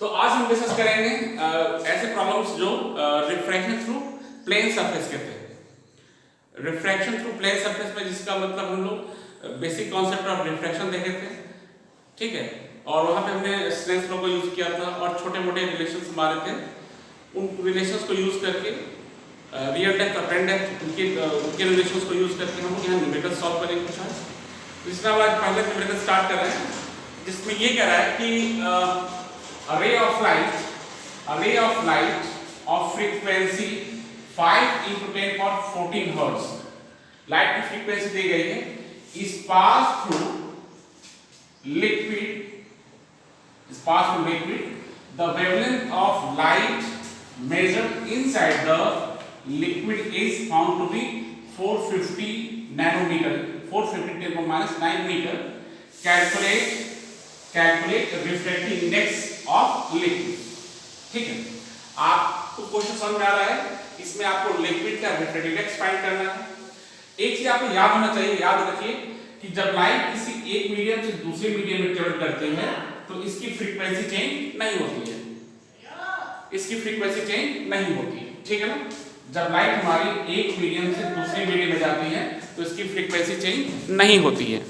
तो आज हम डिस्कस करेंगे ऐसे प्रॉब्लम्स जो रिफ्रैक्शन थ्रू प्लेन सरफेस कहते हैं। रिफ्रैक्शन थ्रू प्लेन सरफेस में जिसका मतलब हम लोग बेसिक कॉन्सेप्ट ऑफ रिफ्रैक्शन देखे थे, ठीक है, और वहाँ पे हमने स्नेल्स लॉ को यूज किया था और छोटे मोटे रिलेशंस हमारे थे। उन रिलेशंस को यूज करके रियल डेप्थ और पेन डेप्थ उनके रिलेशंस को यूज करके हम यहाँ न्यूमेरिकल सॉल्व करेंगे कुछ आज। तो इसमें हम आज पहले न्यूमेरिकल स्टार्ट कर रहे हैं, जिसमें ये कह रहा है कि a ray of light of frequency 5 into 10 power 14 hertz, light की फ्रीक्वेंसी दी गई है, is passed through liquid, the wavelength of light measured inside the liquid is found to be 450 nanometer, 450 10 power minus 9 meter. Calculate refractive index of liquid. ठीक है, आपको question समझ में आ रहा है। इसमें आपको लिक्विड का रिफ्रैक्टिव इंडेक्स फाइंड करना है। एक चीज आपको याद होना चाहिए, याद रखिए कि जब लाइट किसी एक मीडियम से दूसरे मीडियम में ट्रेवल करते हैं तो इसकी फ्रीक्वेंसी चेंज नहीं होती है, इसकी फ्रीक्वेंसी चेंज नहीं होती है, ठीक है ना। जब लाइट हमारी एक मीडियम से दूसरे मीडियम में जाती है तो इसकी फ्रीक्वेंसी चेंज नहीं होती है।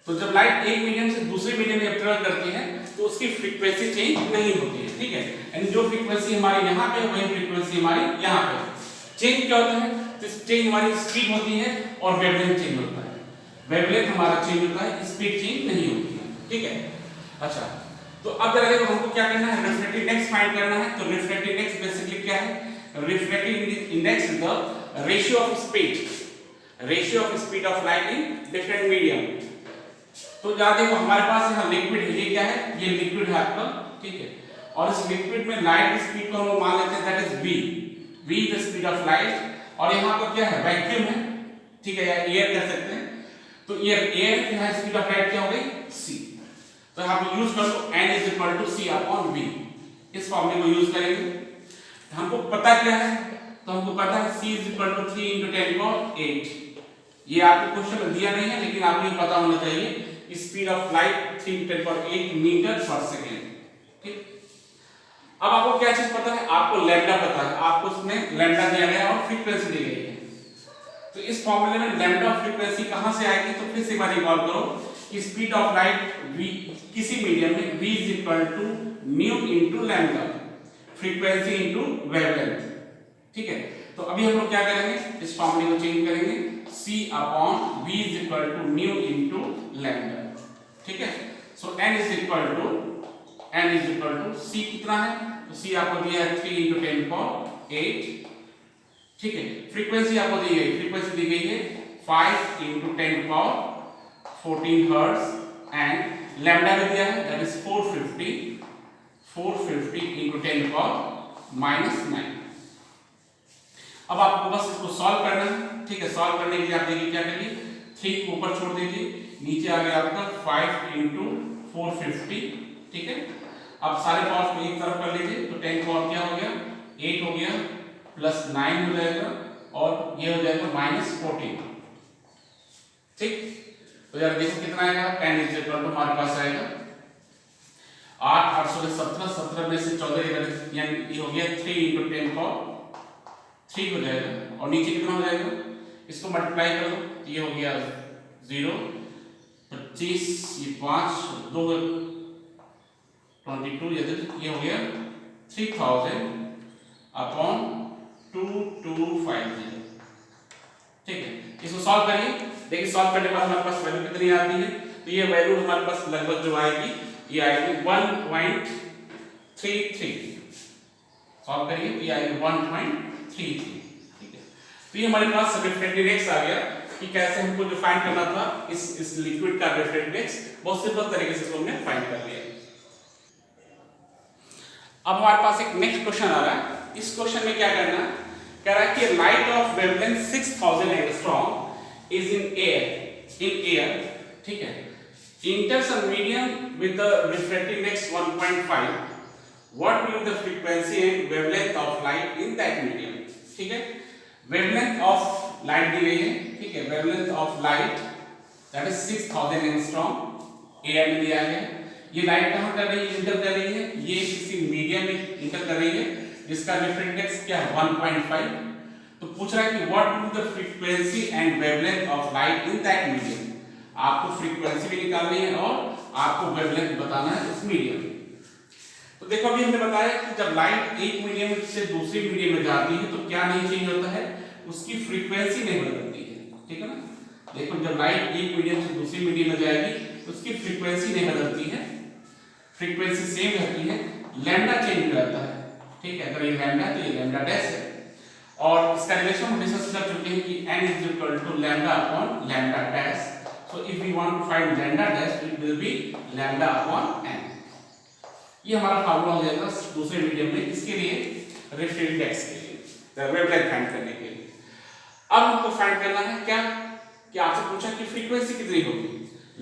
तो जब लाइट एक मीडियम से दूसरे मीडियम में ट्रेवल करती है तो उसकी फ्रीक्वेंसी चेंज नहीं होती है, ठीक है। यानी जो फ्रीक्वेंसी हमारी यहाँ पे वही फ्रीक्वेंसी हमारी यहाँ पे। चेंज क्या होता है? तो चेंज हमारी स्पीड होती है और वेवलेंथ चेंज होता है। वेवलेंथ हमारा चेंज होता है, स्पीड चेंज नहीं होती है, ठीक है। अच्छा, तो अब जरा देखो हमको क्या करना है, रिफ्रैक्टिव इंडेक्स फाइंड करना है। तो रिफ्रैक्टिव इंडेक्स बेसिकली क्या है? Refractive index is the ratio of speed of light in different medium. तो जहाँ देखो हमारे पास यहाँ लिक्विड है, ये क्या है? ये लिक्विड है आपका, ठीक है। और इस लिक्विड में लाइट स्पीड को हम मान लेते हैं that is v the speed of light. और यहाँ पर क्या है? वैक्यूम है, ठीक है, या एयर कह सकते हैं। तो एयर यहाँ स्पीड ऑफ लाइट क्या हो गई? c। तो यहाँ पे यूज कर लो n is equal to c upon v। इस फॉर्मूले को यूज करेंगे। हमको पता क्या है? तो हमको पता है c is equal to 3 × 10 power 8। ये आपको क्वेश्चन में दिया नहीं है, लेकिन आपको ये पता होना चाहिए speed of light 3 × 10⁸ metre per second, ठीक। अब आपको क्या चीज पता है? आपको लैम्डा पता है, आपको उसमें लैम्डा दिया गया और फ्रीक्वेंसी दी गई है। तो इस फॉर्मूले में लैम्डा फ्रीक्वेंसी कहां से आएगी? तो फिर से एक बार रिकॉल करो कि स्पीड ऑफ लाइट v किसी मीडियम में v is equal to nu into lambda, frequency into wavelength, ठीक है। तो अभी हम लोग क्या करेंगे? इस फॉर्मूले को चेंज करेंगे, c upon v is equal to nu into lambda, ठीक है। So n is equal to c कितना है? तो c आपको दिया है 3 × 10 पावर 8, ठीक है। फ्रीक्वेंसी आपको दी गई, फ्रीक्वेंसी दी गई है 5 × 10 पावर 14 हर्ट्ज एंड लैम्डा भी दिया है दैट इज 450 × 10 पावर -9। अब आपको बस इसको सॉल्व करना है, ठीक है। सॉल्व करने के लिए आप देखिए क्या करिए, 3 ऊपर छोड़ दीजिए, नीचे आ गया आपका 5 × 450, ठीक है। अब सारे पावर्स को एक तरफ कर लीजिए, तो 10 पावर क्या हो गया? 8 हो गया, प्लस 9 हो जाएगा और ये हो जाएगा -14, ठीक। तो यार देखो कितना आएगा? 10 इज इक्वल टू हमारे पास आएगा 8 8 16 17, 17 में से 14 यानी ये हो गया 3 × 10 पावर 3 हो जाएगा। और नीचे कितना हो जाएगा? इसको मल्टीप्लाई कर दो, ये हो गया 0 25, ये 5 2 22, ये हो गया 3000 अपॉन 2250, ठीक है। इसको सॉल्व करिए, देखिए सॉल्व करने के बाद हमारे पास वैल्यू कितनी आती है? तो ये वैल्यू हमारे पास लगभग जो आएगी ये आएगी 1.33। सॉल्व करिए तो ये आएगी 1.33, ठीक है। तो ये हमारे पास रिफ्रैक्टिव इंडेक्स आ गया कि कैसे हमको जो फाइंड करना था इस लिक्विड का रिफ्रैक्टिव इंडेक्स, बहुत सिंपल तरीके से इसको हमने फाइंड कर लिया। अब हमारे पास एक नेक्स्ट क्वेश्चन आ रहा है। इस क्वेश्चन में क्या करना है? कह रहा है कि light of wavelength 6000 angstrom is in air, ठीक है, enters a medium with the refractive index 1.5, what will be the frequency and wavelength of light in that medium, ठीक है। वेवलेंथ ऑफ लाइट दी गई है, ठीक है। Wavelength of light that is 6000 angstrom, air में दिया है। ये लाइट कहां कर रही है, इंटर कर रही है, ये किसी मीडियम में इंटर कर रही है जिसका रिफ्रैक्टिव इंडेक्स क्या है 1.5। तो पूछ रहा है कि what will the frequency and wavelength of light in that medium. आपको फ्रीक्वेंसी भी निकालनी है और आपको वेवलेंथ बताना है उस मीडियम में। तो देखो अभी हमने बताया कि जब लाइट एक मीडियम से दूसरे मीडियम में जाती है तो क्या नहीं चेंज होता है, उसकी फ्रीक्वेंसी नहीं बदलती है, ठीक है ना। देखो जब लाइट एक मीडियम से दूसरे मीडियम में जाएगी तो उसकी फ्रीक्वेंसी नहीं बदलती है, फ्रीक्वेंसी सेम रहती है, लैम्डा चेंज हो जाता है, ठीक है। अगर ये लैम्डा है तो ये लैम्डा डैश है, और इसका रिलेशन हम डिस्कस कर चुके हैं कि n is equal to lambda upon lambda dash. So if we want to find lambda dash, it will be lambda upon n. ये हमारा फार्मूला हो जाएगा दूसरे मीडियम में, इसके लिए रिफ्रैक्टिव इंडेक्स के लिए, वेवलेंथ फाइंड करने के लिए। अब हमको फाइंड करना है क्या कि आपसे पूछा कि फ्रीक्वेंसी कितनी होगी,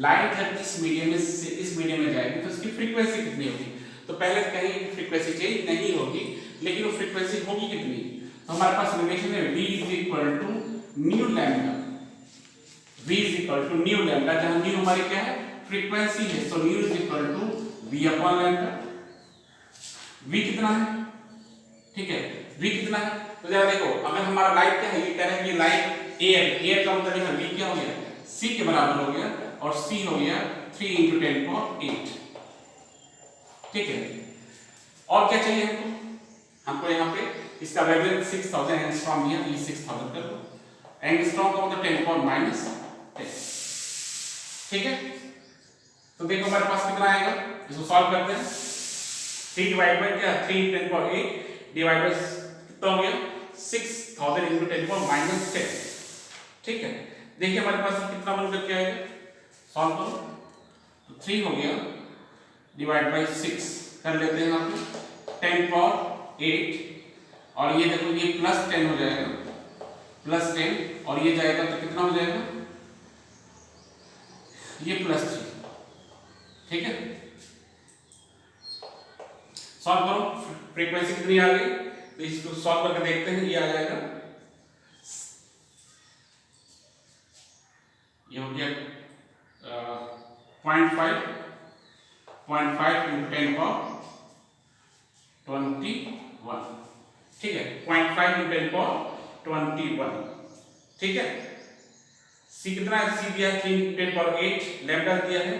लाइट जब इस मीडियम में से इस मीडियम में जाएगी तो उसकी फ्रीक्वेंसी कितनी होगी। तो पहले कहेंगे कि फ्रीक्वेंसी चेंज नहीं होगी, लेकिन वो फ्रीक्वेंसी होगी कितनी। तो हमारे पास रिलेशन है v is equal to nu lambda, v is equal to nu lambda, जहां nu हमारी क्या है फ्रीक्वेंसी है, so nu is equal to v upon lambda। v कितना है, ठीक है, v कितना है, तो जरा देखो अगर हमारा लाइट क्या है, ये कह रहे हैं कि लाइट एयर का मतलब है v क्या हो गया c के बराबर हो गया, और c हो गया 3 × 10⁸, ठीक है। और क्या चाहिए हमको यहाँ पे इसका वेवलेंथ 6000 एंगस्ट्रॉम दिया, ये 6000 कर दो, एंगस्ट्रॉम का मतलब 10⁻⁻10, ठीक है। तो देखो हमारे पास कितना आएगा, इसको सॉल्व करते हैं। 3 डिवाइड बाय क्या 3 × 10⁸ डिवाइड बाय कितना हो गया 6000 × 10⁻⁻10, ठीक है। देखिए हमारे पास कितना बन करके आएगा, सॉल्व करो तो 3 हो गया डिवाइड बाय 6 कर लेते हैं यहाँ पे 10⁸, और ये देखो ये +10 हो जाएगा, +10, और ये जाएगा तो कितना हो जाएगा, ये +3, ठीक है। सॉल्व करो, फ्रीक्वेंसी कितनी आ गई, तो इसको सॉल्व करके देखते हैं, ये आ जाएगा, ये हो गया 0.5 × 10⁻21, ठीक है, 0.5 × 10⁻21, ठीक है। c कितना है, c दिया है 3 × 10⁸, लैम्डा दिया है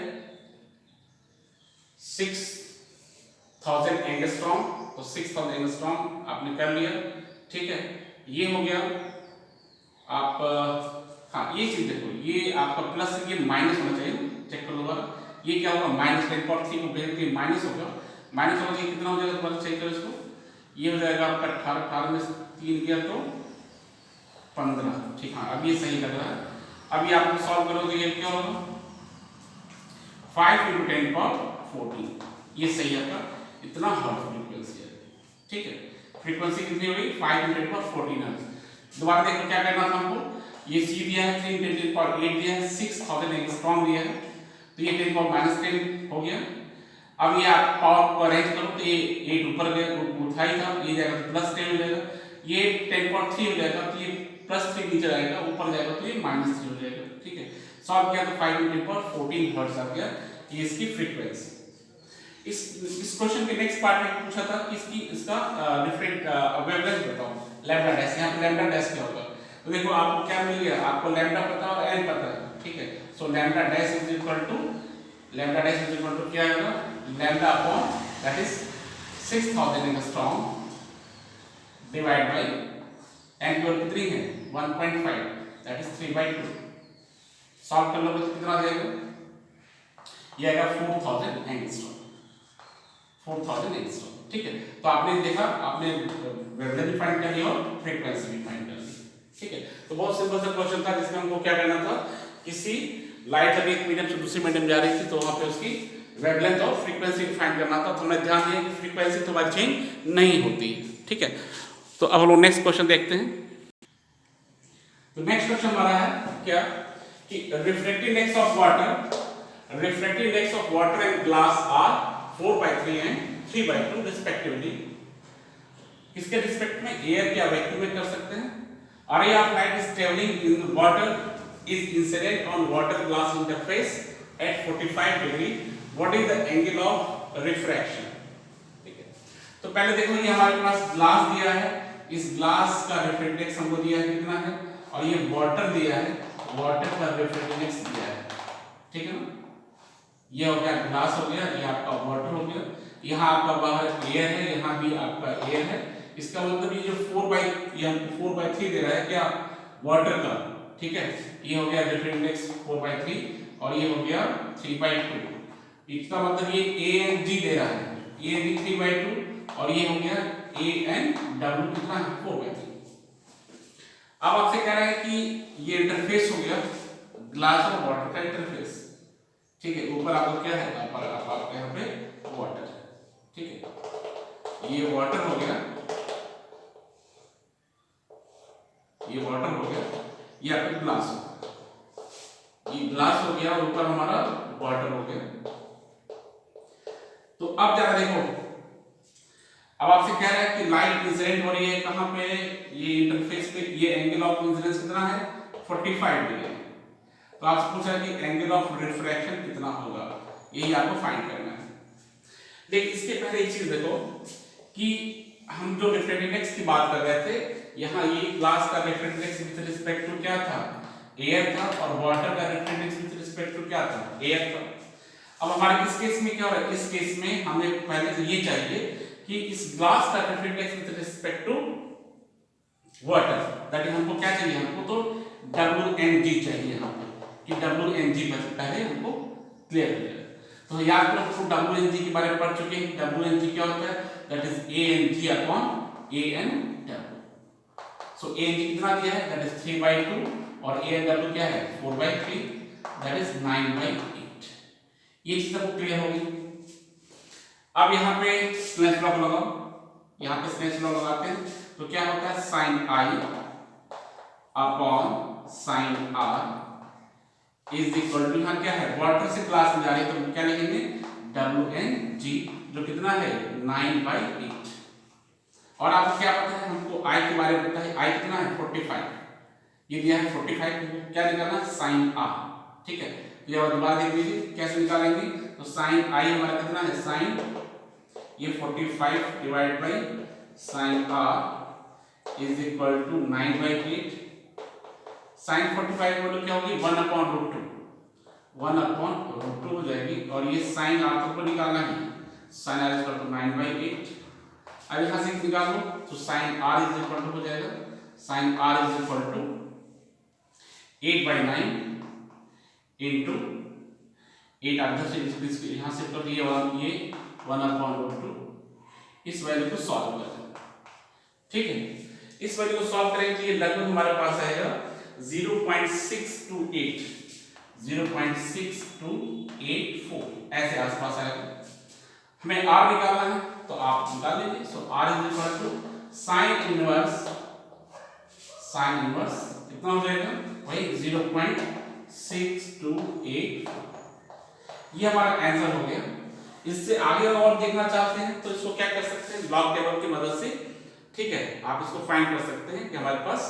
6000 एंगस्ट्रॉम, तो 6000 एंगस्ट्रॉम आपने कर लिया, ठीक है। ये हो गया आप, हाँ ये चीज देखो, ये आपका प्लस ये माइनस होना चाहिए, चेक कर लो दोबारा, ये क्या होगा -10⁻3 को भेज के माइनस होगा, माइनस होगा ये कितना हो जाएगा, दोबारा चेक करो इसको, ये हो जाएगा आपका 18 में 3 गया तो 15, ठीक, हाँ अब ये सही लग रहा है। अभी आप सॉल्व करो तो ये क्या होगा 5 × 10⁻14, ये सही है आपका, इतना हर्ट्ज फ्रीक्वेंसी है, ठीक है। फ्रीक्वेंसी कितनी हुई 5 × 10⁻14 हर्ट्ज। दोबारा देखो क्या करना था हमको, ये c दिया है 3 × 10⁸ दिया है, 6000 एंगस्ट्रॉम दिया है, तो ये 10⁻10 हो गया। अब ये आप पावर को अरेंज करो तो ये 8 ऊपर गया, उठा ही था, ये जाएगा तो +10 हो जाएगा, ये 10.3 हो जाएगा तो ये +3 नीचे आएगा, ऊपर जाएगा तो ये -3 हो जाएगा, ठीक है। सॉल्व किया तो 5 × 10⁻14 हर्ट्ज आ गया, ये इसकी फ्रीक्वेंसी। इस क्वेश्चन के नेक्स्ट पार्ट में पूछा था कि इसका डिफरेंट वेवलेंथ बताओ, लैम्डा डैश, यहाँ पे लैम्डा डैश क्या होगा, तो देखो आपको क्या मिल गया, आपको लैम्डा पता और n पता है, ठीक है। So lambda dash is equal to क्या होगा, lambda upon that is 6000 angstrom divide by n की वैल्यू कितनी है 1.5, दैट इज 3/2। सॉल्व कर लो तो कितना आ जाएगा, ये आएगा 4000 एंगस्ट्रॉम, 4000 एंगस्ट्रॉम, ठीक है। तो आपने देखा, आपने वेवलेंथ भी फाइंड कर लिया और फ्रीक्वेंसी भी फाइंड कर ली, ठीक है। तो बहुत सिंपल सा क्वेश्चन था जिसमें हमको क्या करना था, किसी लाइट जब एक मीडियम से दूसरे मीडियम जा रही थी तो वहां पे उसकी वेवलेंथ और फ्रीक्वेंसी फाइंड करना था। तो हमने ध्यान दिया कि फ्रीक्वेंसी तो बार चेंज नहीं होती, ठीक है। तो अब हम लोग नेक्स्ट क्वेश्चन देखते हैं। तो नेक्स्ट क्वेश्चन हमारा है क्या कि refractive index of water and glass are 4/3 and 3/2 respectively. किसके रिस्पेक्ट में, एयर या वैक्यूम में कर सकते हैं। A ray of light is traveling in the water is incident on water glass interface at 45 degree, what is the angle of refraction? ठीक है, तो पहले देखो ये हमारे पास ग्लास दिया है, इस ग्लास का रिफ्रैक्टिव इंडेक्स हमको दिया है कितना है, और ये वाटर दिया है, वाटर का रिफ्रैक्टिव इंडेक्स दिया है, ठीक है ना। ये हो गया ग्लास हो गया, ये आपका वाटर हो गया, यहाँ आपका बाहर एयर है, यहाँ भी आपका एयर है। इसका मतलब ये जो 4/3 दे रहा है क्या, वाटर का, ठीक है। ये हो गया रिफ्रैक्टिव इंडेक्स 4/3 और ये हो गया 3/2। इसका मतलब ये ए एंड जी दे रहा है, ए एंड 3/2 और ये हो गया ए एंड डब्ल्यू कितना है 4/3। अब आपसे कह रहा है कि ये इंटरफेस हो गया ग्लास और वाटर का इंटरफेस, ठीक है। ऊपर आपको क्या है, आपका यहाँ पे वाटर, ठीक है। ये वाटर हो गया, ये वाटर हो गया, ये आपका ग्लास हो गया, ये ग्लास हो गया और ऊपर हमारा वाटर हो गया। तो अब जरा देखो, अब आपसे कह रहा है कि लाइट इंसिडेंट हो रही है कहां पे, ये इंटरफेस पे, ये एंगल ऑफ इंसिडेंस कितना है 45 डिग्री। तो आपसे पूछा कि एंगल ऑफ रिफ्रैक्शन कितना होगा, यही आपको फाइंड करना है। लेकिन इसके पहले एक चीज देखो कि हम जो रिफ्रैक्टिव इंडेक्स की बात कर रहे थे, यहाँ ये ग्लास का refractive index with respect to क्या था, एयर था, और वाटर का refractive index with respect to क्या था, एयर था। अब हमारे इस केस में क्या हो रहा है, इस केस में हमें पहले तो ये चाहिए कि इस ग्लास का refractive index with respect to water, that is हमको क्या चाहिए, हमको तो WNG चाहिए यहाँ पे, कि WNG पहले हमको क्लियर हो जाए। तो याद करो WNG के बारे में पढ़ चुके हैं, WNG क्या होता है, that is ANG upon ANW। So ANG कितना दिया है, दैट इज 3/2 और ANW क्या है 4/3, दैट इज 9/8। ये चीज आपको क्लियर होगी। अब यहाँ पे स्नेच लॉ लगाओ, यहाँ पे स्नेच लॉ लगाते हैं तो क्या होता है, sin I upon sin R is equal to, यहाँ क्या है वाटर से ग्लास में जा रही है तो क्या लिखेंगे WNG, जो कितना है 9/8। और आपको क्या पता है, हमको I के बारे में पता है, I कितना है 45, ये दिया है 45, क्या निकालना sin R, ठीक है। ये और दोबारा देख लीजिए कैसे निकालेंगे, तो sin I हमारा कितना है, sin ये 45 divide by sin R is equal to 9/8। sin 45 value क्या होगी 1/√2, 1/√2 हो जाएगी, और ये sin R को निकालना है, sin R is equal to 9/8। अब यहाँ से निकालो तो sin R is equal to हो जाएगा, sin R is equal to 8/9 into 8 आधा से इसको यहाँ से कर दिए, और ये 1/√2। इस वैल्यू को सॉल्व करें, ठीक है। इस वैल्यू को सॉल्व करेंगे तो ये लगभग हमारे पास आएगा 0.628, 0.6284 ऐसे आसपास आएगा। हमें R निकालना है तो आप निकाल लीजिए। So R is equal to sin inverse कितना हो जाएगा, वही 0.6284। ये हमारा आंसर हो गया। इससे आगे और देखना चाहते हैं तो इसको क्या कर सकते हैं, लॉग टेबल की मदद से, ठीक है, आप इसको फाइंड कर सकते हैं कि हमारे पास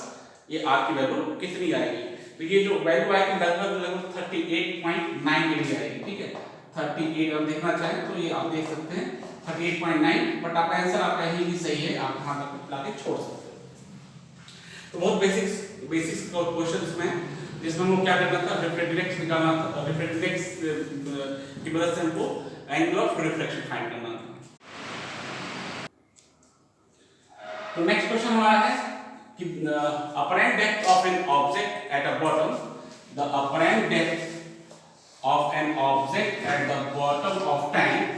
ये R की वैल्यू कितनी आएगी। तो ये जो वैल्यू आएगी लगभग 38.9 डिग्री आएगी, ठीक है। 38 अगर देखना चाहें तो ये आप देख सकते हैं 38.9, बट आपका आंसर आपका यही भी सही है, आप वहां तक लाके छोड़ सकते हैं। तो बहुत बेसिक्स क्वेश्चन इसमें, जिसमें हमको क्या करना था, रिफ्रैक्टिव इंडेक्स निकालना था, रिफ्रैक्टिव इंडेक्स की मदद से हमको एंगल ऑफ रिफ्लेक्शन फाइंड करना था। तो नेक्स्ट क्वेश्चन हमारा है कि apparent depth of an object at a bottom, the apparent depth of an object at the bottom of tank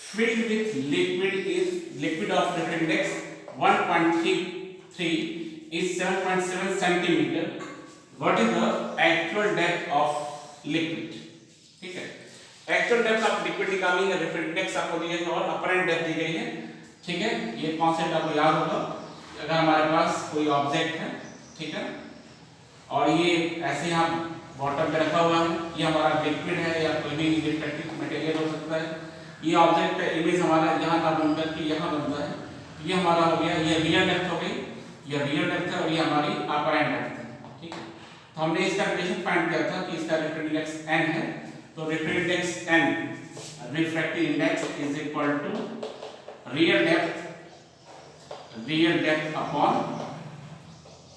filled with liquid of refractive index 1.33 is 7.7 centimeter. What is the actual depth of liquid? ठीक है, actual depth of liquid निकालनी है, refractive index आपको दिया है और apparent depth दी गई है, ठीक है। ये कॉन्सेप्ट आपको याद होगा। अगर हमारे पास कोई ऑब्जेक्ट है, ठीक है, और ये ऐसे यहाँ बॉटम पे रखा हुआ है, ये हमारा लिक्विड है या कोई भी रिफ्रैक्टिव मटेरियल हो सकता है। ये ऑब्जेक्ट का इमेज हमारा यहाँ का बनकर के यहाँ बनता है, ये हमारा हो गया, ये रियल डेप्थ हो गई, ये रियल डेप्थ है और ये हमारी अपरेंट डेप्थ है, ठीक है। तो हमने इसका रिलेशन फाइंड किया था कि इसका रिफ्रैक्टिव इंडेक्स n है, तो refractive index n refractive index is equal to real depth upon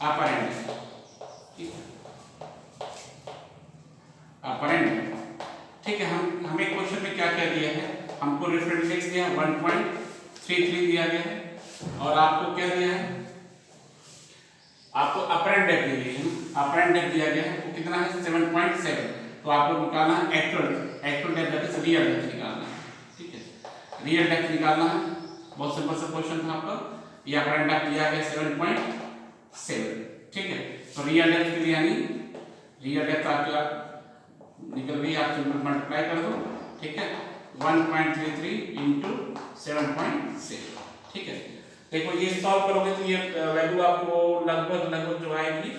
apparent depth, apparent depth. ठीक है, हमें क्वेश्चन में क्या क्या दिया है, हमको रिफ्रैक्टिव इंडेक्स दिया 1.33 दिया गया है, और आपको क्या दिया है, आपको अपरेंट डेप्थ दी गई है, अपरेंट डेप्थ दिया गया है वो कितना है 7.7। तो आपको निकालना है actual depth, that is real depth निकालना है। ठीक है, रियल डेप्थ निकालना है, बहुत सिंपल सा क्वेश्चन था आपका। ये अपरेंट डेप्थ दिया गया 7.7। ठीक है, तो रियल डेप्थ के लिए यानी रियल डेप्थ आपकी निकल गई, आप सिंपल मल्टीप्लाई कर दो। ठीक है, 1.33 इंटू 7.7। ठीक है, देखो ये सॉल्व करोगे तो ये वैल्यू आपको लगभग जो आएगी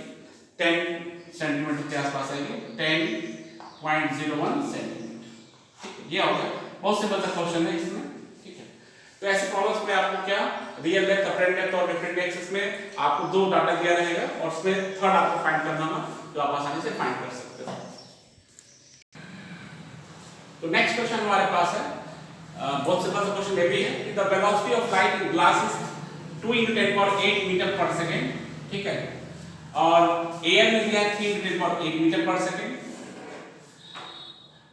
10 सेंटीमीटर के आसपास आएगी, 10.01 सेंटीमीटर। ठीक है, ये हो गया, बहुत सिंपल सा क्वेश्चन है इसमें। ठीक है, तो ऐसे प्रॉब्लम्स में आपको क्या रियल डेप्थ, अपरेंट डेप्थ और रिफ्रैक्टिव इंडेक्स में आपको दो डाटा दिया रहेगा और उसमें थर्ड आपको फाइंड करना होगा, जो आप आसानी से फाइंड कर सकते हो। तो नेक्स्ट क्वेश्चन हमारे पास है, बहुत सिंपल सा क्वेश्चन ये भी है कि the velocity of light in glass is 2 × 10⁸ metre per second. ठीक है, और एयर में दिया है 3 × 10⁸ metre per second.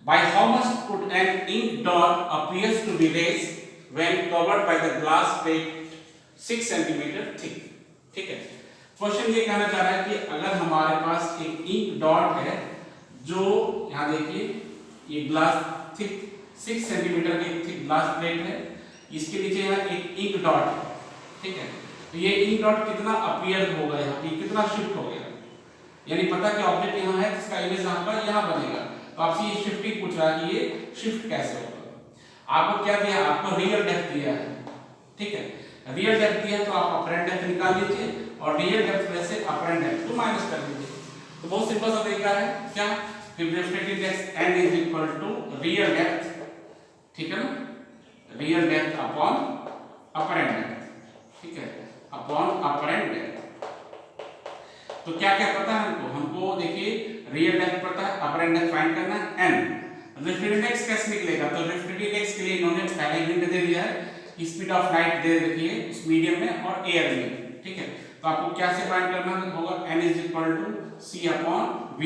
By how much could an ink dot appears to be raised when covered by the glass plate 6 centimetre thick. ठीक है, question ये कहना चाह रहा है कि अगर हमारे पास एक इंक डॉट है, जो यहाँ देखिए ये ग्लास थिक 6 सेंटीमीटर की थिक ग्लास प्लेट है, इसके नीचे यहाँ एक इंक डॉट है। ठीक है, तो ये इंक डॉट कितना अपीयर होगा, यहाँ पे कितना शिफ्ट हो गया, यानी पता कि ऑब्जेक्ट यहाँ है, इसका इमेज आपका यहाँ बनेगा, तो आपसे ये शिफ्टिंग पूछ रहा है कि ये शिफ्ट कैसे होगा। आपको क्या दिया, आपको रियल डेप्थ दिया है। ठीक है, रियल डेप्थ दिया है तो आप अपरेंट डेप्थ निकाल लीजिए और रियल डेप्थ में से अपरेंट डेप्थ को माइनस कर दीजिए। तो बहुत सिंपल सा तरीका है, क्या refractive index n is equal to real depth, ठीक है ना, real depth upon apparent depth. ठीक है, अपॉन अपरेंट डेप्थ। तो क्या क्या पता है हमको देखिए रियल डेप्थ पता है, अपरेंट डेप्थ फाइंड करना है n। रिफ्रैक्टिव इंडेक्स कैसे निकलेगा, तो रिफ्रैक्टिव इंडेक्स के लिए इन्होंने पहले हिंट दे दिया है, स्पीड ऑफ लाइट दे रखी है इस मीडियम में और एयर में। ठीक है, तो आपको क्या से फाइंड करना होगा, n is equal to c upon v।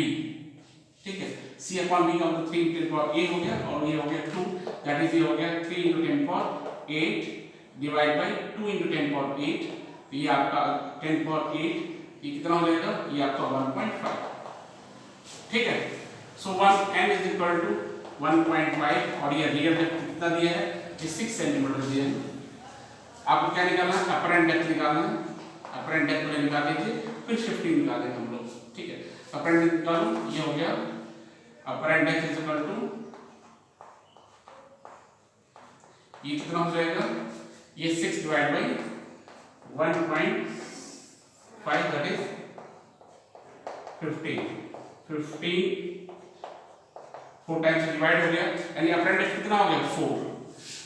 ठीक है, c अपॉन v का मतलब 3 × 10⁸ हो गया और ये हो गया 2, दैट इज ये हो गया 3 × 10⁸ डिवाइड बाय 2 × 10⁸। तो ये आपका 10⁸, ये कितना हो जाएगा, ये आपका 1.5। ठीक है, so n is equal to 1.5 और ये रियल डेप्थ कितना दिया है, ये 6 सेंटीमीटर दिया है। आपको क्या निकालना है, अपरेंट डेप्थ निकालना है, अपरेंट डेप्थ को निकाल लीजिए, फिर शिफ्टिंग निकालेंगे हम लोग। ठीक है, अपरेंट डेप्थ निकालो, ये हो गया apparent depth is equal to, ये कितना हो जाएगा, ये 6 divide by 1.5 that is 15 4 times divide हो गया, यानी अपरेंट डेप्थ कितना हो गया 4।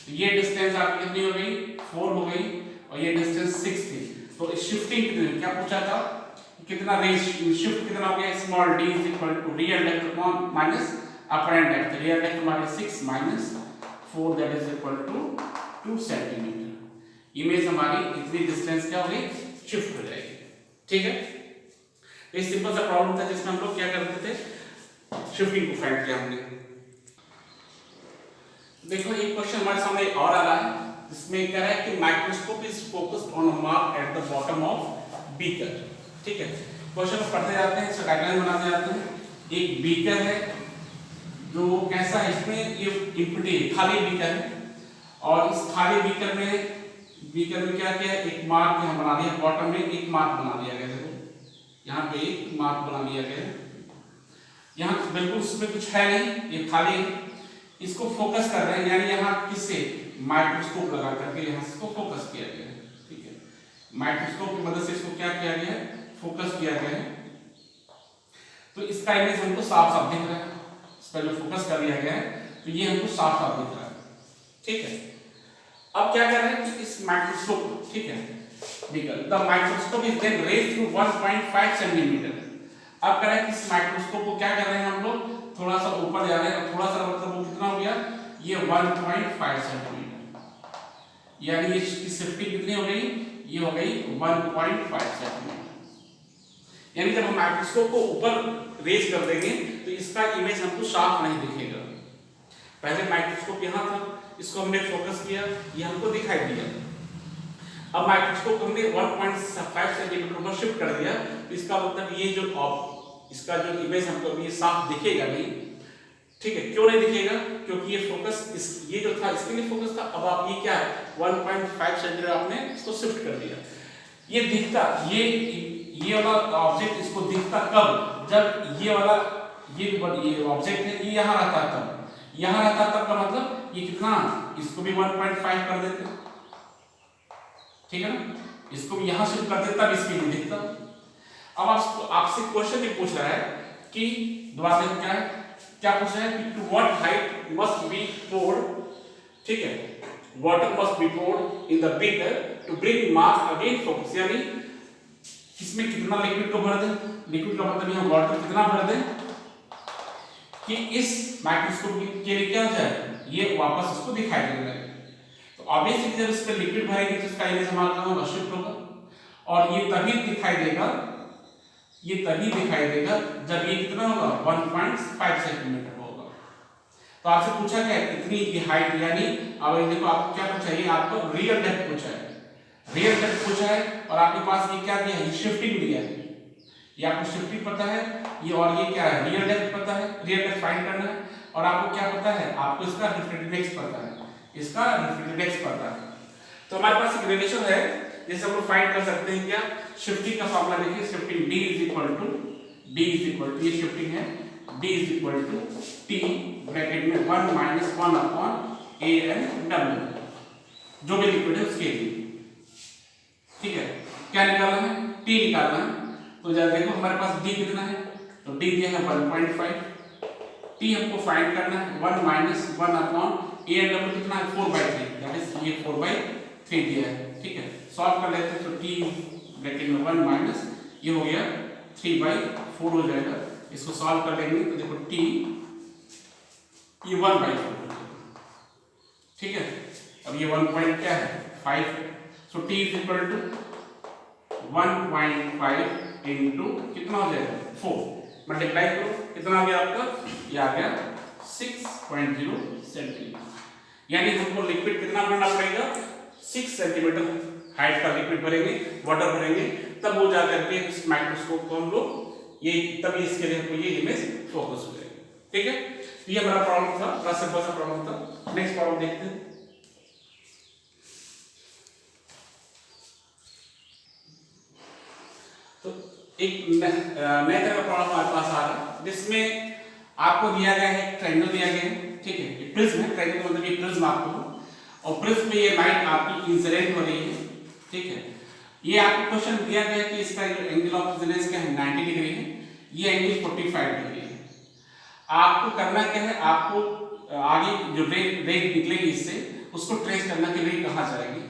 तो ये डिस्टेंस आपकी कितनी हो गई, 4 हो गई और ये डिस्टेंस 6 थी। तो शिफ्टिंग कितनी, क्या पूछा था, कितना रेंज शिफ्ट कितना हो गया, small d is equal to real depth upon minus apparent depth. Real depth हमारे 6 माइनस 4 that is equal to 2 centimetre. Image हमारी इतनी डिस्टेंस क्या हो गई, शिफ्ट हो जाएगी। ठीक है, ये सिंपल सा प्रॉब्लम था जिसमें हम लोग क्या करते थे, शिफ्टिंग को फाइंड किया हमने। देखो एक क्वेश्चन हमारे सामने और आ रहा है, जिसमें कह रहा है कि microscope is focused on a mark at the bottom of beaker. ठीक है, क्वेश्चन को पढ़ते जाते हैं, इसका डायग्राम बनाते जाते हैं। एक बीकर है जो कैसा है, इसमें ये एम्प्टी खाली बीकर है और इस खाली बीकर में क्या किया है, एक मार्क यहाँ बना दिया, बॉटम में एक मार्क बना दिया गया। देखो यहाँ पे एक मार्क बना दिया गया, यहाँ बिल्कुल उसमें कुछ है नहीं, ये खाली है। इसको फोकस कर रहे हैं, यानी यहाँ किससे, माइक्रोस्कोप लगा करके यहाँ इसको फोकस किया गया है। ठीक है, माइक्रोस्कोप की मदद से इसको क्या किया गया है, फोकस किया गया है। तो इसका इमेज हमको साफ साफ दिख रहा है, इस पर जो फोकस कर दिया गया है तो ये हमको साफ साफ दिख रहा है। ठीक है, अब क्या कर रहे हैं कि इस माइक्रोस्कोप, ठीक है, the microscope is then raised to 1.5 centimetre. अब कह रहे हैं कि इस माइक्रोस्कोप को क्या कर रहे हैं हम लोग, थोड़ा सा ऊपर जा रहे हैं, थोड़ा सा मतलब वो कितना हो गया, ये 1.5 सेंटीमीटर, यानी इसकी शिफ्टिंग कितनी हो गई, ये हो गई 1.5 सेंटीमीटर। यानी जब हम माइक्रोस्कोप को ऊपर रेज कर देंगे तो इसका इमेज हमको साफ नहीं दिखेगा। पहले माइक्रोस्कोप यहाँ था, इसको हमने फोकस किया, ये हमको दिखाई दिया। अब माइक्रोस्कोप हमने 1.5 सेंटीमीटर पर शिफ्ट कर दिया, तो इसका मतलब ये जो इसका जो इमेज हमको अभी साफ दिखेगा नहीं, ठीक है। क्यों नहीं दिखेगा, क्योंकि ये फोकस ये जो था इसके लिए फोकस था। अब आप ये क्या है 1.5 सेंटीमीटर आपने इसको शिफ्ट कर दिया। ये दिखता, ये वाला ऑब्जेक्ट इसको दिखता कब, जब ये वाला ये ऑब्जेक्ट है ये यहाँ रहता तब, यहाँ रहता तब का मतलब ये कितना, इसको भी 1.5 कर देते, ठीक है ना, इसको भी यहाँ शिफ्ट कर देते तब इसके लिए दिखता। अब आपसे क्वेश्चन ये पूछ रहा है कि दोबारा देखो क्या पूछ रहा है कि to what height must be poured, ठीक है, water must be poured in the beaker to bring mass again focus, यानी इसमें कितना लिक्विड को भर दें, लिक्विड का मतलब यहाँ वाटर कितना भर दें कि इस माइक्रोस्कोप के लिए क्या हो जाए, ये वापस इसको दिखाई देने लगे। तो ऑब्वियसली जब इस पे लिक्विड भरेंगे तो इसका इमेज हमारा कहाँ होगा, शिफ्ट होगा, और ये तभी दिखाई देगा जब ये कितना होगा 1.5 सेंटीमीटर होगा। तो आपसे पूछा गया इतनी की हाइट, यानी अब ये देखो आपको क्या पूछा है, आपको रियल डेप्थ पूछा है, रियल डेप्थ पूछा है, और आपके पास ये क्या दिया है, ये शिफ्टिंग दिया है, ये आपको शिफ्टिंग पता है, ये और ये क्या है रियल डेप्थ पता है, रियल डेप्थ फाइंड करना है, और आपको क्या पता है, आपको इसका रिफ्रैक्टिव इंडेक्स पता है, इसका रिफ्रैक्टिव इंडेक्स पता है। तो हमारे पास एक रिलेशन है जैसे हम लोग फाइंड कर सकते हैं क्या, शिफ्टिंग का फार्मूला देखिए, shifting D is equal to ये शिफ्टिंग है D is equal to T bracket में 1 माइनस 1 अपॉन ANW, जो भी लिक्विड है उसके लिए, ठीक है। क्या निकालना है, T निकालना है। तो जरा देखो हमारे पास D कितना है, तो D दिया है 1.5, T हमको फाइंड करना है 1 माइनस 1 अपॉन ANW कितना है 4/3, दैट इज ये 4/3 दिया है, ठीक है। सॉल्व कर लेते हैं तो T ब्रैकेट में 1 माइनस ये हो गया 3/4 हो जाएगा, इसको सॉल्व कर लेंगे तो देखो T ये 1/4, ठीक है। अब ये 1 पॉइंट क्या है 5 है, so T is equal to 1.5 into कितना हो जाएगा 4, मल्टीप्लाई करो कितना आ गया आपका, ये आ गया 6.0 सेंटीमीटर। यानी हमको लिक्विड कितना भरना पड़ेगा, 6 सेंटीमीटर हाइट का लिक्विड भरेंगे, वाटर भरेंगे, तब वो जाकर के इस माइक्रोस्कोप को हम लोग ये तभी इसके लिए हमको ये इमेज फोकस हो जाएगी, ठीक है। तो ये हमारा प्रॉब्लम था, बड़ा सिंपल सा प्रॉब्लम था। नेक्स्ट प्रॉब्लम देखते हैं। तो एक नए तरह का प्रॉब्लम हमारे पास आ रहा है जिसमें आपको दिया गया है एक ट्रायंगल दिया गया है, ठीक है, ये प्रिज्म है, ट्रायंगल मतलब ये प्रिज्म आपको, और प्रिज्म में ये लाइट आपकी इंसिडेंट हो रही है, ठीक है। ये आपको क्वेश्चन दिया गया है कि इसका जो एंगल ऑफ इंसिडेंस क्या है 90 डिग्री है, ये एंगल 45 डिग्री है। आपको करना क्या है, आपको आगे जो रे निकलेगी इससे उसको ट्रेस करना कि रे कहाँ जाएगी।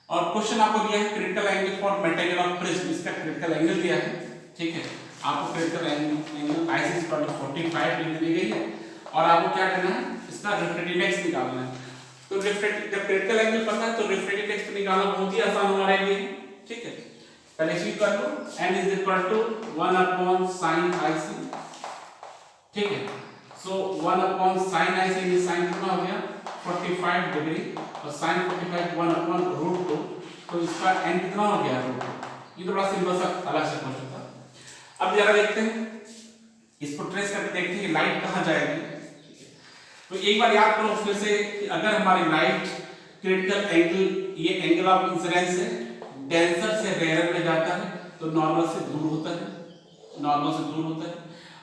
और क्वेश्चन आपको दिया है critical angle for material of prism, इसका क्रिटिकल एंगल दिया है, ठीक है। आपको क्रिटिकल एंगल IC 45 डिग्री दी गई है, और आपको क्या करना है, इसका रिफ्रैक्टिव इंडेक्स निकालना है। तो रिफ्रैक्टिव जब क्रिटिकल एंगल पता है तो रिफ्रैक्टिव इंडेक्स निकालना बहुत ही आसान हमारे लिए, ठीक है। पहले चीज कर लो, n is equal to 1 upon sin IC, ठीक है। सो 1 अपॉन sin IC, ये sin कितना हो गया 45 डिग्री, और sin 45 1 अपॉन √2, तो इसका n कितना हो गया √2। ये तो बड़ा सिंपल सा अलग से क्वेश्चन था। अब जरा देखते हैं, इसको ट्रेस करके देखते हैं कि लाइट कहाँ जाएगी। तो एक बार याद करो फिर से कि अगर हमारी लाइट क्रिटिकल एंगल, ये एंगल ऑफ इंसिडेंस है, डेंसर से रेयर में जाता है तो नॉर्मल से दूर होता है,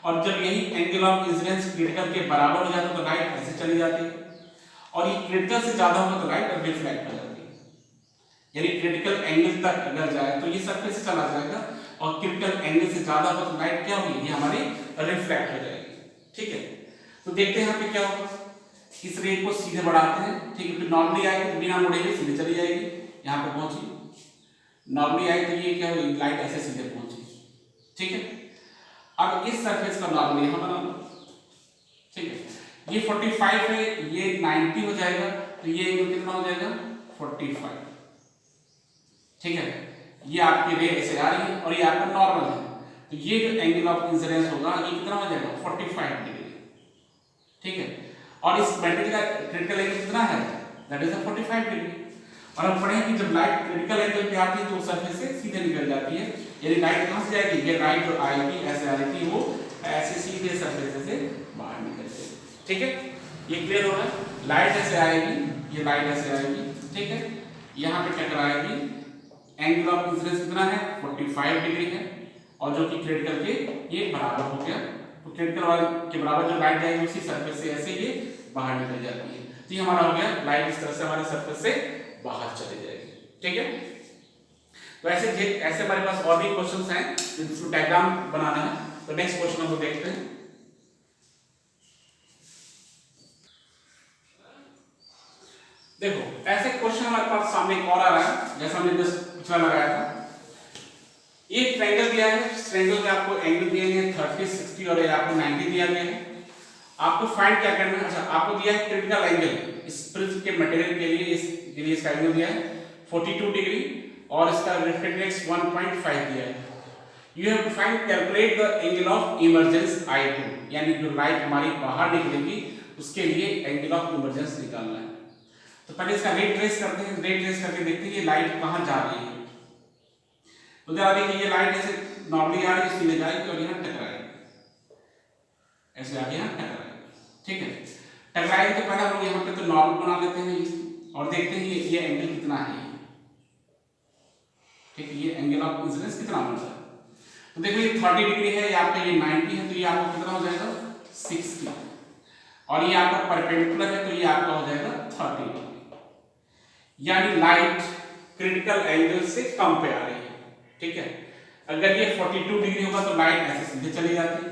और जब यही एंगल ऑफ इंसिडेंस क्रिटिकल के बराबर हो जाता है तो लाइट ऐसे चली जाती है, और ये क्रिटिकल से ज्यादा होगा तो लाइट रिफ्लेक्ट हो जाती है। यानी क्रिटिकल एंगल तक अगर जाए तो ये सरफेस से चला जाएगा, और क्रिटिकल एंगल से ज्यादा होगा तो लाइट क्या होगी, ये हमारी रिफ्लेक्ट हो जाएगी, ठीक है। तो देखते हैं यहाँ पे क्या होगा, इस रे को सीधे बढ़ाते हैं, ठीक है। तो नॉर्मली आएगी तो बिना मुड़े हुए सीधे चली जाएगी, यहाँ पे पहुंची, नॉर्मली आई तो ये क्या होगी, लाइट ऐसे सीधे पहुंची, ठीक है। अब इस सरफेस का नॉर्मल यहां बना लो, ठीक है। ये 45 है, ये 90 हो जाएगा, तो ये एंगल कितना हो जाएगा 45, ठीक है। ये आपकी रे ऐसे आ रही है और ये आपका नॉर्मल है, तो ये जो एंगल ऑफ इंसिडेंस होगा ये कितना हो जाएगा 45 डिग्री, ठीक है। और इस बैंडेज का क्रिटिकल एंगल कितना है, दैट इज 45 डिग्री। और हम पढ़े कि जब लाइट क्रिटिकल एंगल पे आती है तो सरफेस से सीधे निकल जाती है, यानी लाइट कहां से जाएगी, ये लाइट जो आएगी ऐसे आ रही थी वो ऐसे सीधे सरफेस से बाहर निकल जाएगी, ठीक है। ये क्लियर हो रहा है, लाइट ऐसे आएगी, ये लाइट ऐसे आएगी, ठीक है, यहां पे टकराएगी, एंगल ऑफ इंसिडेंस कितना है 45 डिग्री है, और जो कि क्रिटिकल के ये बराबर हो गया, तो क्रिटिकल वाले के बराबर जो लाइट जाएगी उसी सरफेस से ऐसे ये बाहर निकल जाती है, तो ये हमारा हो गया लाइट इस तरह से हमारे सरफेस से बाहर चली जाएगी, ठीक है। तो ऐसे हमारे पास और भी क्वेश्चंस हैं जिसमें डायग्राम बनाना है, तो नेक्स्ट क्वेश्चन हम लोग देखते हैं। देखो ऐसे क्वेश्चन हमारे पास सामने एक और आ रहा है, जैसा हमने जस्ट पिछला लगाया था। एक ट्रायंगल दिया है, इस ट्रायंगल में आपको एंगल दिए हैं 30, 60 और ये आपको 90 दिया गया है। आपको फाइंड क्या करना है, अच्छा आपको दिया है क्रिटिकल एंगल, इस प्रिज्म के मटेरियल के लिए इसका एंगल दिया है 42 डिग्री और इसका रिफ्रैक्टिव इंडेक्स 1.5 दिया है। You have to find calculate the angle of emergence I2, यानी जो लाइट हमारी बाहर निकलेगी उसके लिए एंगल ऑफ इमर्जेंस निकालना है। तो पहले इसका रेट ट्रेस करते हैं, रेट ट्रेस करके देखते हैं ये लाइट कहां जा रही है। तो जरा देखिए ये लाइट ऐसे नॉर्मली आ रही है, सीधे जाएगी और यहां टकराएगी, ऐसे आके यहां टकराएगी, ठीक है। टकराएगी तो पहले हम लोग यहां पे तो नॉर्मल बना लेते हैं और देखते हैं ये एंगल कितना है, ठीक है, ये एंगल ऑफ इंसिडेंस कितना बनता है। तो देखो ये 30 डिग्री है, ये आपका ये 90 है, तो ये आपको कितना हो जाएगा 60, और ये आपका परपेंडिकुलर है तो ये आपका हो जाएगा 30 डिग्री, यानी लाइट क्रिटिकल एंगल से कम पे आ रही है, ठीक है। अगर ये 42 डिग्री होगा तो लाइट ऐसे सीधे चली जाती,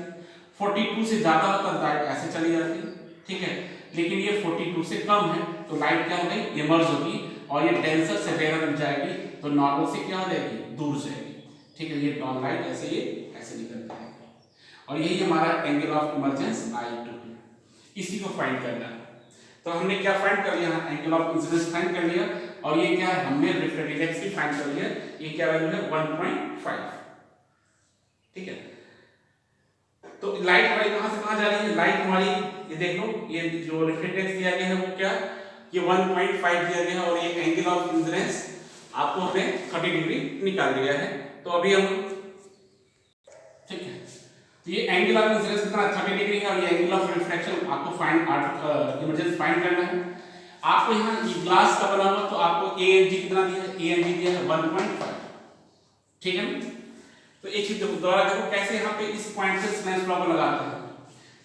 42 से ज्यादा होता तो लाइट ऐसे चली जाती, ठीक है। लेकिन ये 42 से कम है तो लाइट क्या हो गई इमर्ज होगी, और ये डेंसर से रेयर बन जाएगी तो नॉर्मल से क्या हो जाएगी दूर जाएगी, ठीक है। ये टॉन लाइट ऐसे ये ऐसे निकल जाएगी, और यही हमारा एंगल ऑफ इमर्जेंस I2 है, इसी को फाइंड करना है। तो हमने क्या फाइंड कर लिया, एंगल ऑफ इंसिडेंस फाइंड कर लिया, और ये क्या है हमने रिफ्रैक्टिव इंडेक्स भी फाइंड कर लिया, ये क्या वैल्यू है 1.5, ठीक है। तो लाइट हमारी कहां से कहां जा रही है, लाइट हमारी ये देख लो, ये जो रिफ्रैक्टिव इंडेक्स दिया गया है वो क्या, ये 1.5 दिया गया है, और ये एंगल ऑफ इंसिडेंस आपको हमने 30 डिग्री निकाल दिया है। तो अभी हम, ठीक है, तो ये एंगल ऑफ इंसिडेंस कितना 30 डिग्री है, और ये एंगल ऑफ रिफ्रैक्शन आपको फाइंड इमर्जेंस फाइंड करना है। आपको यहाँ ये ग्लास का बना हुआ तो आपको ANG कितना दिया है, ANG दिया है 1.5, ठीक है। तो एक चीज दोबारा देखो कैसे यहाँ पे इस पॉइंट से स्नेल्स लॉ को लगाते हैं।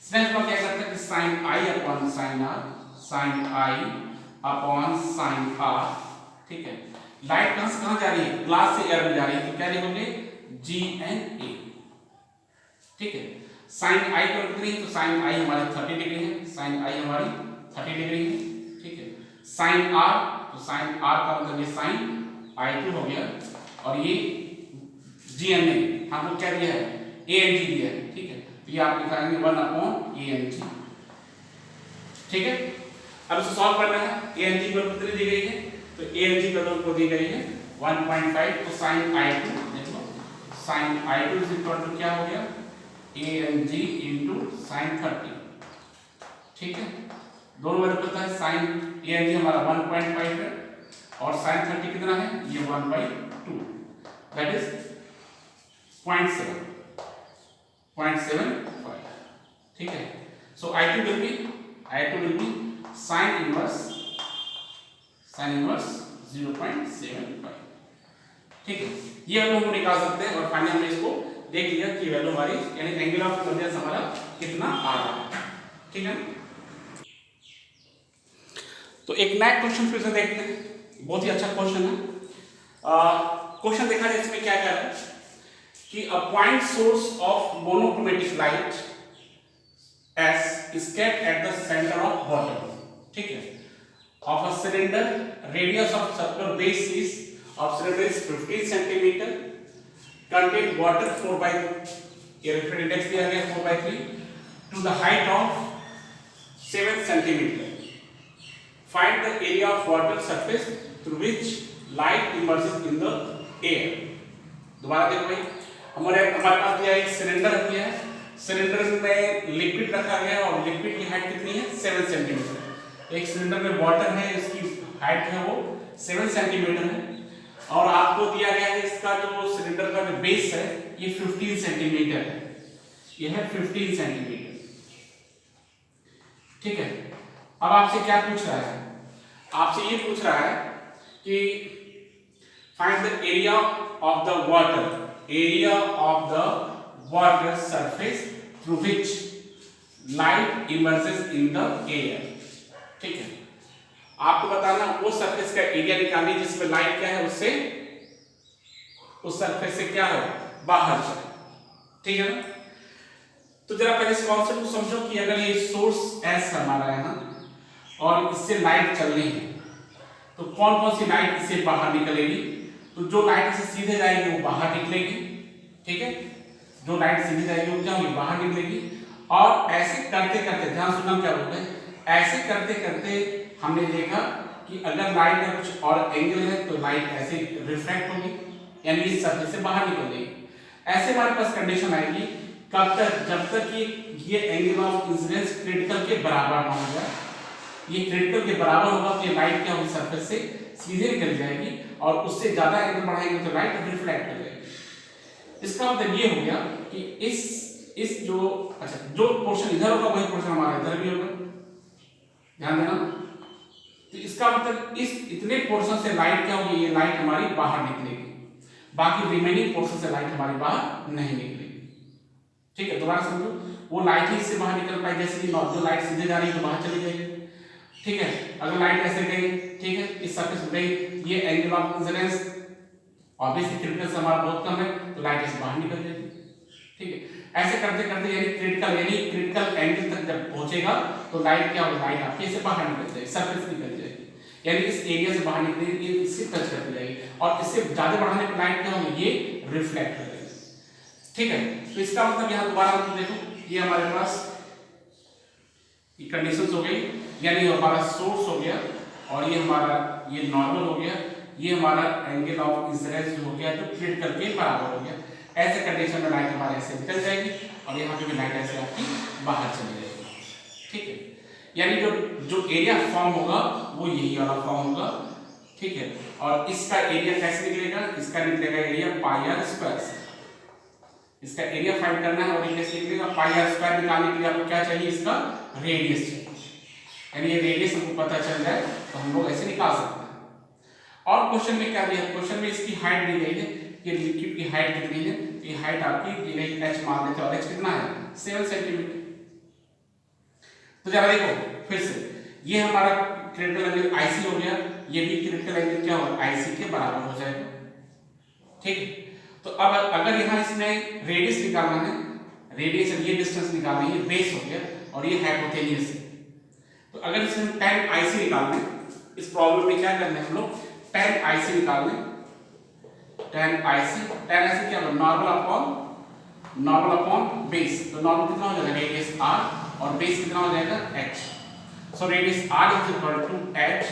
स्नेल्स लॉ क्या करता है कि sin I upon sin R, sin I upon sin R, ठीक है। लाइट कहां से कहां जा रही है, ग्लास से एयर में जा रही है, तो क्या लिखोगे GNA, ठीक है। sin I को कितनी है, तो sin I हमारी 30 डिग्री है, sin I हमारी 30 डिग्री है, ठीक है। sin R, तो sin R का मतलब ये sin I2 हो गया, और ये GNA हमको क्या दिया है ANG दिया है, ठीक है। तो ये आप लिखाएंगे 1/ANG, ठीक है। अब इसे सॉल्व करना है, ANG की वैल्यू कितनी दी गई है, तो ANG की वैल्यू को दी गई है 1.5, तो sin I2 देखो sin I2 is equal to क्या हो गया ANG into sin 30, ठीक है। दोनों वैल्यू पता है, sin ANG हमारा 1.5 है और sin 30 कितना है, ये 1/2, दैट इज 0.75, ठीक है। सो I2 will be sin inverse 0.75, ठीक है। ये वैल्यू हम निकाल सकते हैं, और फाइनली हमने इसको देख लिया कि वैल्यू हमारी यानी एंगल ऑफ इमर्जेंस हमारा कितना आ रहा है, ठीक है। तो एक नया क्वेश्चन फिर से देखते हैं, बहुत ही अच्छा क्वेश्चन है। क्वेश्चन देखा जाए इसमें क्या क्या है कि a point source of monochromatic light S is kept at the center of bottom, ठीक है, of a cylinder, radius of circular base is of cylinder is 15 centimeter, contain water 4/3 ये रिफ्रेक्टिव इंडेक्स दिया गया 4/3 to the height of 7 centimetre. Find the area of water surface through which light emerges in the air. दोबारा देखो भाई, हमारे पास दिया एक cylinder दिया है, सिलेंडर में लिक्विड रखा गया है और लिक्विड की हाइट कितनी है 7 सेंटीमीटर। एक सिलेंडर में वाटर है, इसकी हाइट है वो 7 सेंटीमीटर है और आपको दिया गया है इसका जो सिलेंडर का जो बेस है ये 15 सेंटीमीटर है, ये है 15 सेंटीमीटर। ठीक है, अब आपसे क्या पूछ रहा है, आपसे ये पूछ रहा है कि find the area of the water, area of the water surface through which light emerges in the air. ठीक है, आपको बताना वो सरफेस का एरिया निकालनी जिसमें लाइट क्या है उससे, उस सरफेस से क्या है बाहर चले। ठीक है ना, तो जरा पहले इस कॉन्सेप्ट को समझो कि अगर ये सोर्स एस हमारा है ना और इससे लाइट चल रही है तो कौन कौन सी लाइट इससे बाहर निकलेगी। तो जो लाइट इससे सीधे जाएगी वो बाहर निकलेगी। ठीक है, जो लाइट सीधे जाएगी वो क्या होगी बाहर निकलेगी। और ऐसे करते करते ध्यान सुनना क्या बोलते हैं, ऐसे करते करते हमने देखा कि अगर लाइट का कुछ और एंगल है तो लाइट ऐसे रिफ्रैक्ट होगी यानी इस सरफेस से बाहर निकल जाएगी। ऐसे हमारे पास कंडीशन आएगी कब तक, जब तक कि ये एंगल ऑफ इंसिडेंस क्रिटिकल के बराबर ना हो जाए। ये क्रिटिकल के बराबर होगा तो ये लाइट क्या होगी सरफेस से सीधे निकल जाएगी और उससे ज्यादा एंगल बढ़ाएंगे तो लाइट रिफ्लेक्ट हो जाएगी। इसका मतलब ये हो गया कि इस जो अच्छा जो पोर्शन इधर होगा वही पोर्शन हमारा इधर भी होगा, ध्यान देना। तो इसका मतलब इस इतने पोर्शन से लाइट क्या होगी, ये लाइट हमारी बाहर निकलेगी, बाकी रिमेनिंग पोर्शन से लाइट हमारी बाहर नहीं निकलेगी। ठीक है, दोबारा समझो, वो लाइट ही इससे बाहर निकल पाए, जैसे कि जो लाइट सीधे जा रही है तो बाहर चली जाएगी। ठीक है, अगर लाइट ऐसे गई, ठीक है, इस सरफेस पे गई, ये angle of incidence obviously critical से हमारा बहुत कम है तो लाइट इससे बाहर निकल जाएगी। ठीक है, ऐसे करते करते यानी क्रिटिकल एंगल तक जब पहुंचेगा तो लाइट क्या होगी, लाइट आपके से बाहर निकल जाएगी, सरफेस निकल जाएगी, यानी इस एरिया से बाहर निकलेगी, ये इससे टच करती जाएगी और इससे ज्यादा बढ़ाने पर लाइट क्या होगी, ये रिफ्लेक्ट हो जाएगी। ठीक है, तो इसका मतलब यहाँ दोबारा मतलब देखो, ये हमारे पास ये कंडीशंस हो गई, यानी हमारा सोर्स हो गया और ये हमारा ये नॉर्मल हो गया, ये हमारा एंगल ऑफ इंसिडेंस हो गया जो क्रिटिकल के बराबर हो गया। ऐसे कंडीशन में लाइट हमारे ऐसे निकल जाएगी और यहाँ पे भी लाइट ऐसे आपकी बाहर चली जाएगी। ठीक है, यानी जो एरिया फॉर्म होगा वो यही वाला फॉर्म होगा। ठीक है, और इसका एरिया कैसे निकलेगा, इसका निकलेगा एरिया पाई आर स्क्वायर से। इसका एरिया फाइंड करना है और ये कैसे निकलेगा, पाई आर स्क्वायर निकालने के लिए आपको क्या चाहिए, इसका रेडियस चाहिए, यानी ये रेडियस हमको पता चल जाए तो हम लोग ऐसे निकाल सकते हैं। और क्वेश्चन में क्या दिया, क्वेश्चन में इसकी हाइट दी गई है, ये लिक्विड की हाइट कितनी है, ये हाइट आपकी दी गई h मान लेते हैं और h कितना है 7 सेंटीमीटर। तो जरा देखो फिर से, ये हमारा क्रिटिकल एंगल IC हो गया, ये भी क्रिटिकल एंगल क्या होगा IC के बराबर हो जाएगा। ठीक है, तो अब अगर यहाँ इसमें रेडियस निकालना है, रेडियस ये डिस्टेंस निकालनी है, बेस हो गया और ये हाइपोटेनियस है, तो अगर इसमें tan IC निकालना है, इस प्रॉब्लम में क्या करना है हम लोग, tan IC निकालना है, tan IC क्या होगा, नॉर्मल अपॉन बेस। तो नॉर्मल कितना हो जाएगा, रेडियस r और बेस कितना हो जाएगा h। So radius r is equal to h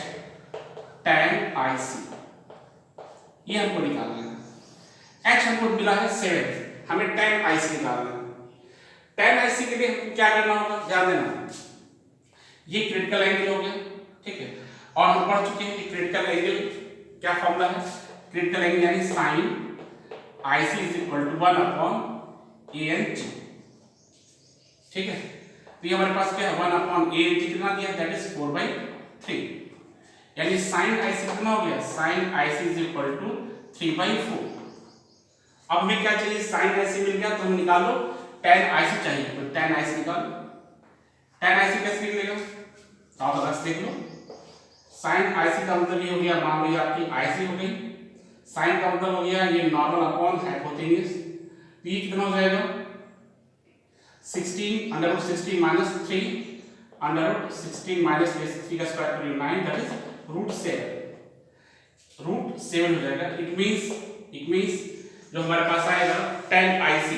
tan IC, ये हमको निकालना है। h हमको मिला है 7, हमें tan IC निकालना है। tan IC के लिए हमको क्या करना होगा, ध्यान देना, ये क्रिटिकल एंगल हो गया। ठीक है, और हम पढ़ चुके हैं कि क्रिटिकल एंगल क्या फॉर्मूला है, क्रिटिकल एंगल यानी sin IC is equal to 1 अपॉन ANT। ठीक है, तो ये हमारे पास क्या है 1 अपॉन ANT कितना दिया, दैट इज 4/3, यानी sin IC कितना हो गया, sin IC is equal to 3/4। अब हमें क्या चाहिए, sin IC मिल गया तो हम निकालो tan IC चाहिए, तो tan IC निकालो। tan IC कैसे निकलेगा, तो आप बस देख लो, sin IC का मतलब ये हो गया, मान लीजिए आपकी IC हो गई, sin का मतलब हो गया ये नॉर्मल अपॉन हाइपोटेन्यूज, p कितना हो जाएगा 16 under root 16 minus 3 under root 16 minus 3 का स्क्वायर करिए 9, दैट इज रूट 7 हो जाएगा। इट मींस जो हमारे पास आएगा tan IC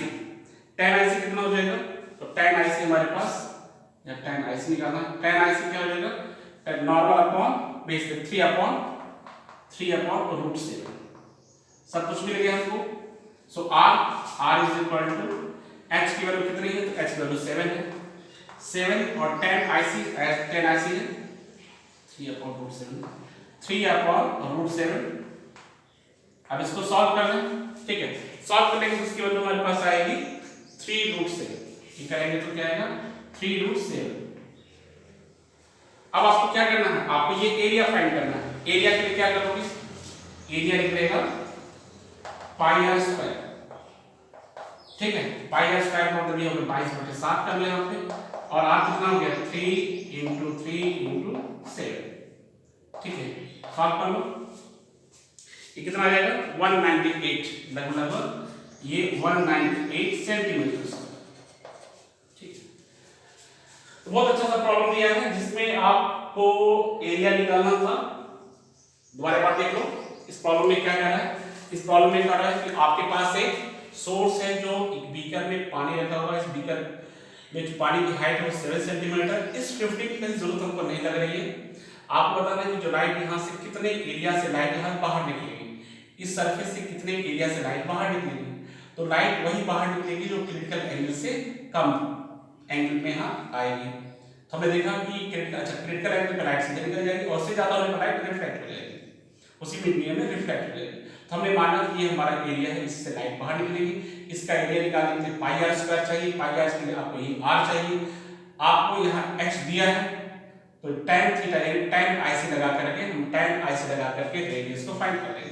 tan IC कितना हो जाएगा? तो tan IC हमारे पास, या tan IC निकालना है, tan IC क्या हो जाएगा? tan नॉर्मल अपॉन बेस पे 3 अपॉन रूट 7, सब कुछ मिल गया हमको। So r is equal to h की वैल्यू कितनी है? तो h की वैल्यू 7 है, 7 और tan IC है 3 अपॉन रूट 7, 3 अपॉन रूट 7। अब इसको सॉल्व करना है, ठीक है। सॉल्व करने के इसकी वैल्यू हमारे पास आएगी 3 रूट 7, ये करेंगे तो क्या आएगा? 3 रूट 7। अब आपको क्या करना है? आपको ये एरिया फाइंड करना है। एरिया के लिए क्या करोगे? एरिया निकलेगा पाई आर स्क्वायर, ठीक है। पाई आर स्क्वायर का मतलब ये हो गया 22/7 कर ले यहाँ पे, और आर कितना हो गया? 3 × 3 × 7, ठीक है। सॉल्व कर लो, ये कितना आ जाएगा? 198, लगभग ये 198 सेंटीमीटर, ठीक है। तो बहुत अच्छा सा प्रॉब्लम दिया है जिसमें आपको एरिया निकालना था। दोबारा बात देख लो, इस प्रॉब्लम में क्या कह रहा है? इस प्रॉब्लम में कह रहा है कि आपके पास एक सोर्स है, जो एक बीकर में पानी रखा हुआ है। इस बीकर में जो पानी की हाइट है वो 7 सेंटीमीटर। इस 50 की कहीं जरूरत हमको नहीं लग रही है। आपको बताना है कि जो लाइट यहाँ से कितने एरिया से लाइट यहाँ बाहर निकलेगी, इस सरफेस से कितने एरिया से लाइट बाहर निकलेगी। तो लाइट वही बाहर निकलेगी जो क्रिटिकल एंगल से कम एंगल में यहाँ आएगी। तो हमने देखा कि क्रिटिकल एंगल पे लाइट सीधे निकल जाएगी, और से ज्यादा होने पर लाइट रिफ्लेक्ट हो जाएगी, उसी मीडियम में रिफ्लेक्ट हो जाएगी। तो हमने माना कि ये हमारा एरिया है, इससे लाइट बाहर निकलेगी। इसका एरिया निकालने के लिए पाई आर स्क्वायर चाहिए। पाई आर के लिए आपको ये r चाहिए, आपको यहाँ h दिया है, तो tan थीटा यानी tan IC लगा करके हम tan IC लगा करके रेडियस को फाइंड कर लेंगे।